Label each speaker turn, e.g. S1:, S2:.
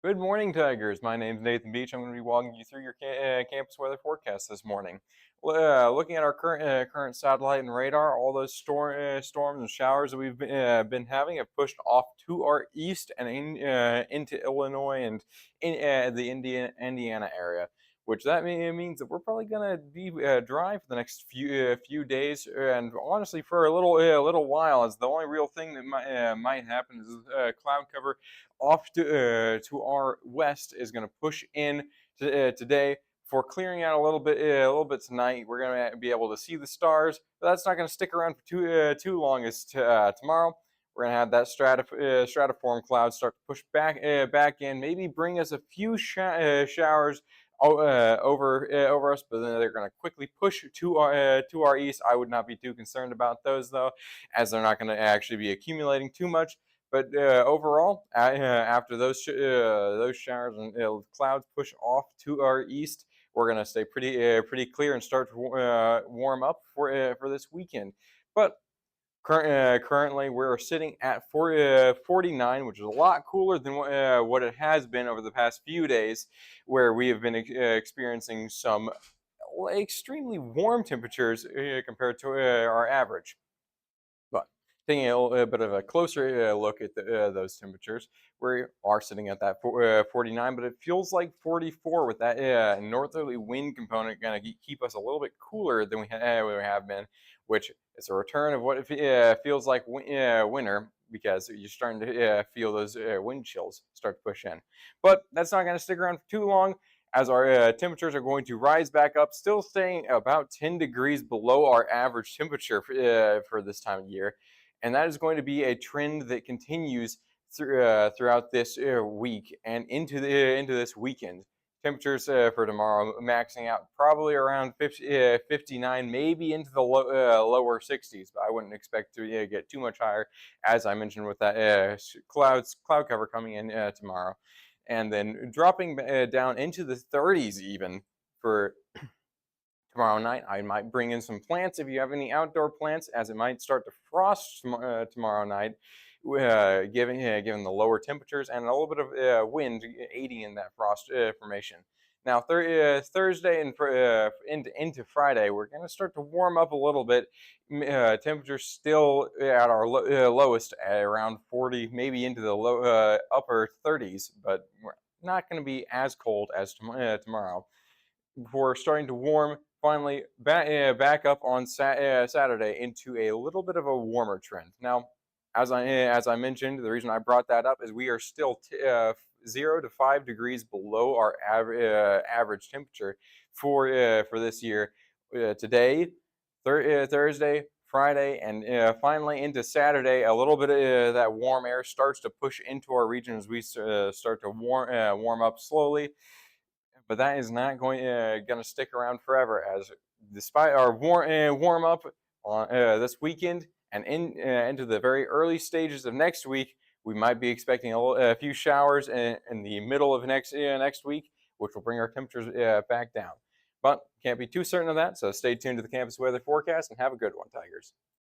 S1: Good morning, Tigers. My name's Nathan Beach. I'm going to be walking you through your campus weather forecast this morning. Looking at our current satellite and radar, all those storms and showers that we've been having have pushed off to our east and into Illinois and in the Indiana area. Which that means that we're probably going to be dry for the next few days, and honestly for a little while. As the only real thing that might happen is cloud cover off to our west is going to push in today for clearing out a little bit tonight. We're going to be able to see the stars, but that's not going to stick around for too long. As tomorrow, we're going to have that stratiform cloud start to push back in, maybe bring us a few showers over us, but then they're going to quickly push to our east. I would not be too concerned about those though, as they're not going to actually be accumulating too much. But overall, after those showers and clouds push off to our east, we're gonna stay pretty clear and start to warm up for this weekend. But currently, we're sitting at 49, which is a lot cooler than what it has been over the past few days, where we have been experiencing some extremely warm temperatures compared to our average. But taking a bit of a closer look at those temperatures, we are sitting at that 49, but it feels like 44 with that northerly wind component going to keep us a little bit cooler than we have been, which is a return of what it feels like winter, because you're starting to feel those wind chills start to push in. But that's not going to stick around for too long, as our temperatures are going to rise back up, still staying about 10 degrees below our average temperature for this time of year. And that is going to be a trend that continues throughout this week and into this weekend. Temperatures for tomorrow maxing out probably around 59, maybe into the lower 60s, but I wouldn't expect to get too much higher, as I mentioned, with that cloud cover coming in tomorrow, and then dropping down into the 30s even for tomorrow night. I might bring in some plants if you have any outdoor plants, as it might start to frost tomorrow night, given the lower temperatures and a little bit of wind aiding in that frost formation. Now, Thursday and into Friday, we're going to start to warm up a little bit. Temperatures still at our lowest at around 40, maybe into the upper 30s, but we're not going to be as cold as tomorrow, before starting to warm finally back up on Saturday into a little bit of a warmer trend. Now, as I mentioned, the reason I brought that up is we are still 0 to 5 degrees below our average temperature for this year. Today, Thursday, Friday, and finally into Saturday, a little bit of that warm air starts to push into our region as we start to warm up slowly. But that is not going to stick around forever, as despite our warm up on this weekend and into the very early stages of next week, we might be expecting a few showers in the middle of next week, which will bring our temperatures back down. But can't be too certain of that, so stay tuned to the campus weather forecast and have a good one, Tigers.